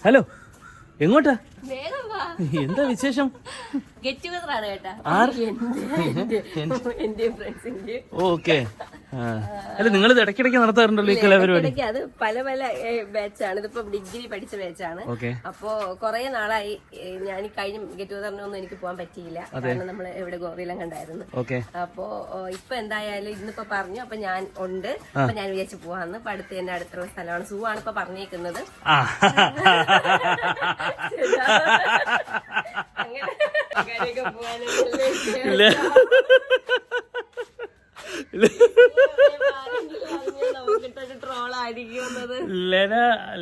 Hello, എങ്ങോട്ടാ? എന്താ വിശേഷം? ഓക്കെ. അല്ല, നിങ്ങൾ ഇടയ്ക്കിടയ്ക്ക് നടത്താറുണ്ടല്ലോ ഈ കലാപരിപാടി? അത് പല പല ബാച്ചാണ്. ഇതിപ്പോ ഡിഗ്രി പഠിച്ച ബാച്ചാണ്. അപ്പോ കുറെ നാളായി ഞാൻ കഴിഞ്ഞ ഗെറ്റ് ടുഗദറിനൊന്നും എനിക്ക് പോകാൻ പറ്റിയില്ല. കാരണം നമ്മള് ഇവിടെ ഗോവയിലും കണ്ടായിരുന്നു. അപ്പോ ഇപ്പൊ എന്തായാലും ഇന്നിപ്പോ പറഞ്ഞു. അപ്പൊ ഞാൻ ഉണ്ട്. അപ്പൊ ഞാൻ വിചാരിച്ചു പോവാന്ന്. ഇപ്പൊ അടുത്ത് തന്നെ അടുത്തുള്ള സ്ഥലമാണ്. സൂ ആണ് ഇപ്പൊ പറഞ്ഞേക്കുന്നത്. അങ്ങനെയൊക്കെ പോകാനല്ലേ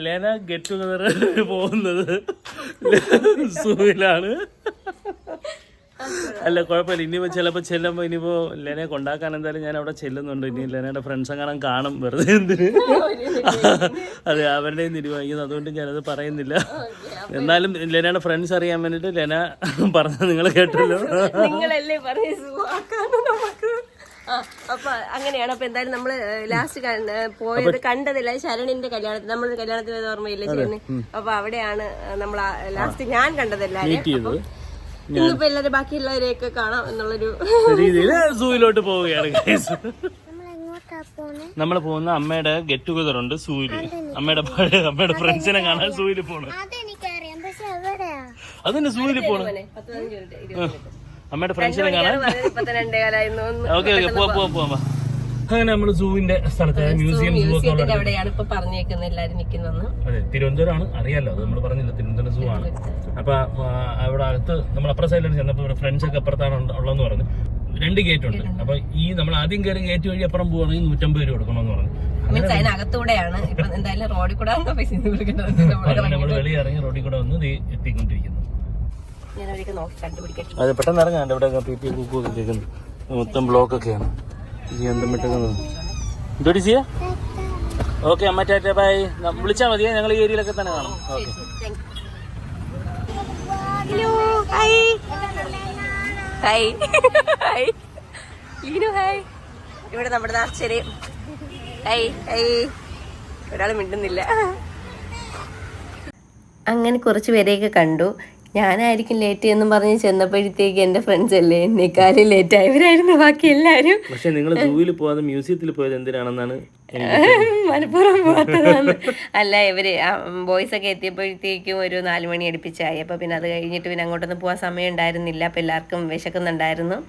ലെന ഗെറ്റ് ടുഗദർ പോകുന്നത് സൂവിലാണ്. അല്ല, കുഴപ്പമില്ല. ഇനിയിപ്പോ ചിലപ്പോ ചെല്ലുമ്പോ ഇനിയിപ്പോ ലെനയെ കൊണ്ടാക്കാൻ എന്തായാലും ഞാൻ അവിടെ ചെല്ലുന്നുണ്ട്. ഇനി ലെനയുടെ ഫ്രണ്ട്സ് അങ്ങനെ കാണും, വെറുതെ എന്തിന്. അതെ, അവരുടെയും തീരുമാനിക്കുന്നു. അതുകൊണ്ട് ഞാനത് പറയുന്നില്ല. എന്നാലും ലെനയുടെ ഫ്രണ്ട്സ് അറിയാൻ വേണ്ടിട്ട് ലെന പറഞ്ഞത് നിങ്ങൾ കേട്ടല്ലോ. നിങ്ങളല്ലേ അപ്പൊ അങ്ങനെയാണ്. അപ്പൊ എന്തായാലും നമ്മള് ലാസ്റ്റ് പോയത് കണ്ടതില്ല. ശരണിന്റെ കല്യാണത്തിന്, നമ്മളൊരു കല്യാണത്തിന് ഓർമ്മയില്ലേ ചെയ്യുന്നത്. അപ്പൊ അവിടെയാണ് നമ്മൾ ലാസ്റ്റ് ഞാൻ കണ്ടതെല്ലാരും. ഇന്നിപ്പോ എല്ലാരും ബാക്കിയുള്ളവരെയൊക്കെ കാണാം എന്നുള്ളൊരു രീതിയില് സൂയിലോട്ട് പോവുകയാണ്. നമ്മള് പോകുന്ന അമ്മയുടെ ഗെറ്റ് ടുഗദർ ഉണ്ട് സൂയില്. അമ്മയുടെ ഫ്രണ്ട്സിനെ കാണാൻ സൂയില് പോണു. അതിന് സൂയില് പോണു. അമ്മയുടെ ഫ്രണ്ട്സിനെ കാണാൻ. ഓക്കെ, പോവാ. അങ്ങനെ നമ്മള് സൂവിന്റെ സ്ഥലത്ത് മ്യൂസിയം അവിടെയാണ് ഇപ്പൊ പറഞ്ഞേക്കുന്നത് എല്ലാരും നിൽക്കുന്നത്. അതെ, തിരുവനന്തപുരമാണ്, അറിയാലോ. അത് നമ്മൾ പറഞ്ഞില്ല, തിരുവനന്തപുരം സൂ ആണ്. അപ്പൊ അവിടെ അകത്ത് നമ്മൾ അപ്പുറ സൈഡിലാണ് ചെന്നപ്പോ ഇവിടെ ഫ്രണ്ട്സ് ഒക്കെ അപ്പുറത്താണ് ഉള്ളതെന്ന് പറഞ്ഞു. 2 ഗേറ്റ് ഉണ്ട്. അപ്പൊ ഈ നമ്മൾ ആദ്യം കയറി ഗേറ്റ് വഴി അപ്പുറം പോവാണെങ്കിൽ 150 രൂപ കൊടുക്കണമെന്ന് പറഞ്ഞു. അതിനകത്തൂടെയാണ് എന്തായാലും റോഡിൽ കൂടെ നമ്മൾ വെളിയിൽ ഇറങ്ങി റോഡിൽ കൂടെ വന്ന് എത്തിക്കൊണ്ടിരിക്കുന്നു. അതെ, പെട്ടെന്ന് ഇറങ്ങാണ്ട്. ഇവിടെ പി കുക്കൊക്കെ കേൾക്കുന്നു. മൊത്തം ബ്ലോക്ക് ഒക്കെയാണ്. എന്തോടി ചെയ്യാ? ഓക്കെ അമ്മ, ടാറ്റ, ബൈ. വിളിച്ചാൽ മതിയെ, ഞങ്ങൾ ഈ ഏരിയയിലൊക്കെ തന്നെ കാണും. ഓക്കെ. ഇവിടെ നമ്മുടെ നാർച്ചര് ഒരാള് മിണ്ടുന്നില്ല. അങ്ങനെ കുറച്ച് പേരെയൊക്കെ കണ്ടു. ഞാനായിരിക്കും ലേറ്റ് എന്നും പറഞ്ഞ് ചെന്നപ്പോഴത്തേക്ക് എന്റെ ഫ്രണ്ട്സ് അല്ലേ എന്നെക്കാളും ലേറ്റ് ആയവരായിരുന്നു ബാക്കി എല്ലാരും. പക്ഷെ നിങ്ങൾ സൂവിൽ പോവാതെ മ്യൂസിയത്തിൽ പോയത് എന്തിനാണെന്നാണ് മനഃപൂർവ്വം പോകാത്തതാണ്. അല്ല, ഇവര് ബോയ്സ് ഒക്കെ എത്തിയപ്പോഴത്തേക്കും ഒരു 4 മണി അടുപ്പിച്ചായി. അപ്പൊ പിന്നെ അത് കഴിഞ്ഞിട്ട് പിന്നെ അങ്ങോട്ടൊന്നും പോകാൻ സമയം ഉണ്ടായിരുന്നില്ല. അപ്പൊ എല്ലാവർക്കും വിശക്കുന്നുണ്ടായിരുന്നു.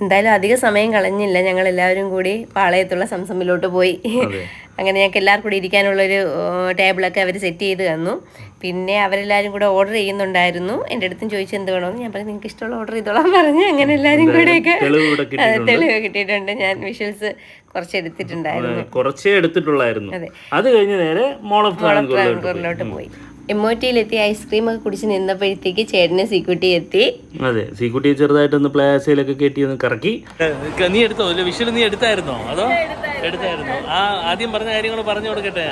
എന്തായാലും അധിക സമയം കളഞ്ഞില്ല. ഞങ്ങൾ എല്ലാവരും കൂടി പാളയത്തുള്ള സംസമിലോട്ട് പോയി. അങ്ങനെ ഞങ്ങൾക്ക് എല്ലാവർക്കും കൂടി ഇരിക്കാനുള്ളൊരു ടേബിളൊക്കെ അവർ സെറ്റ് ചെയ്ത് തന്നു. പിന്നെ അവരെല്ലാവരും കൂടെ ഓർഡർ ചെയ്യുന്നുണ്ടായിരുന്നു. എൻ്റെ അടുത്തും ചോദിച്ചു എന്ത് വേണമെന്ന്. ഞാൻ പറഞ്ഞു നിങ്ങൾക്ക് ഇഷ്ടമുള്ള ഓർഡർ ചെയ്തോളാൻ പറഞ്ഞു. അങ്ങനെ എല്ലാവരും കൂടെയൊക്കെ തെളിവ് കിട്ടിയിട്ടുണ്ട്. ഞാൻ വിഷ്വൽസ് കുറച്ച് എടുത്തിട്ടുണ്ടായിരുന്നു. കുറച്ചേ എടുത്തിട്ടുള്ളായിരുന്നു. അത് കഴിഞ്ഞ് നേരെ മോൾ ഓഫ് ട്രാവൻകൂറിലോട്ട് പോയി. എമ്മോറ്റിയിലെത്തി ഐസ്ക്രീം ഒക്കെ കുടിച്ച് നിന്നപ്പോഴത്തേക്ക് ചേട്ടന് സീക്കുട്ടി എത്തി. അതെ, സീക്കുട്ടി ചെറുതായിട്ടൊന്ന് പ്ലാസയിലൊക്കെ കെട്ടി ഒന്ന് കറക്കി. നീ എടുത്തോ? വിഷ്വൽ നീ എടുത്തായിരുന്നോ? അതോ എടുത്തായിരുന്നു? ആ ആദ്യം പറഞ്ഞ കാര്യങ്ങൾ പറഞ്ഞു കൊടുക്കട്ടെ.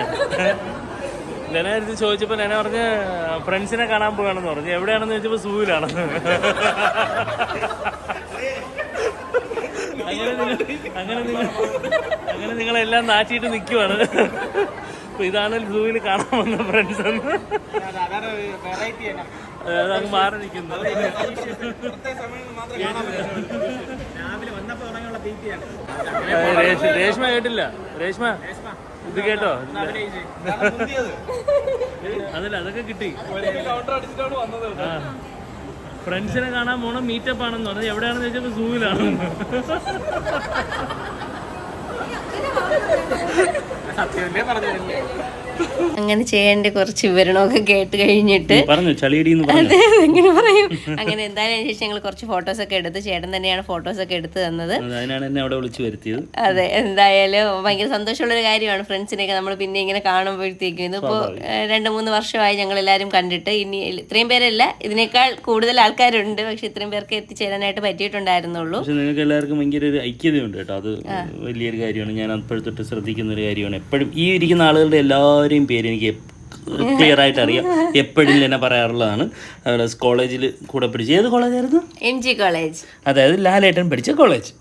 ലെന എടുത്ത് ചോദിച്ചപ്പോ ലെന പറഞ്ഞ് ഫ്രണ്ട്സിനെ കാണാൻ പോവാണെന്ന് പറഞ്ഞു. എവിടെയാണെന്ന് ചോദിച്ചപ്പോ സൂവിലാണെന്ന്. അങ്ങനെ നിങ്ങളെല്ലാം നാട്ടിയിട്ട് നിൽക്കുവാണ്. അപ്പൊ ഇതാണ് സൂവിൽ കാണാൻ വന്ന ഫ്രണ്ട്സ് എന്ന്. അതങ്ങ് മാറി നിൽക്കുന്നു. രേഷ്മ കേട്ടില്ല? രേഷ്മ ഇത് കേട്ടോ? അതല്ല, അതൊക്കെ കിട്ടി. ഫ്രണ്ട്സിനെ കാണാൻ പോണ മീറ്റപ്പ് ആണെന്ന് പറഞ്ഞു. എവിടെയാണെന്ന് ചോദിച്ചപ്പോ സൂവിലാണ്. അങ്ങനെ ചെയ്യേണ്ട കുറച്ച് വിവരണമൊക്കെ കേട്ട് കഴിഞ്ഞിട്ട് അതെ, എങ്ങനെ പറയും. അങ്ങനെ എന്തായാലും ശേഷം ഞങ്ങൾ കുറച്ച് ഫോട്ടോസൊക്കെ എടുത്ത്, ചേട്ടൻ തന്നെയാണ് ഫോട്ടോസൊക്കെ എടുത്ത് തന്നത്. അതെ, എന്തായാലും ഭയങ്കര സന്തോഷമുള്ളൊരു കാര്യമാണ് ഫ്രണ്ട്സിനെയൊക്കെ നമ്മൾ പിന്നെ ഇങ്ങനെ കാണുമ്പോഴത്തേക്കും. ഇതിപ്പോ 2-3 വർഷമായി ഞങ്ങൾ എല്ലാവരും കണ്ടിട്ട്. ഇനി ഇത്രയും പേരല്ല, ഇതിനേക്കാൾ കൂടുതൽ ആൾക്കാരുണ്ട്. പക്ഷെ ഇത്രയും പേർക്ക് എത്തിച്ചേരാനായിട്ട് പറ്റിയിട്ടുണ്ടായിരുന്നുള്ളൂ. നിങ്ങൾക്ക് എല്ലാവർക്കും ഭയങ്കര ഒരു ഐക്യതയുണ്ട് കേട്ടോ. അത് വലിയൊരു കാര്യമാണ്. ഞാൻ അപ്പോഴത്തൊട്ട് ശ്രദ്ധിക്കുന്ന ഒരു കാര്യമാണ്. എപ്പോഴും ഈ ഇരിക്കുന്ന ആളുകളുടെ എല്ലാവരെയും പേര് എനിക്ക് ക്ലിയർ ആയിട്ട് അറിയാം. എപ്പോഴും എന്നെ പറയാറുള്ളതാണ്. കോളേജിൽ കൂടെ പഠിച്ചു. ഏത് കോളേജായിരുന്നു? MG college. അതായത് ലാലേട്ടൻ പഠിച്ച കോളേജ്.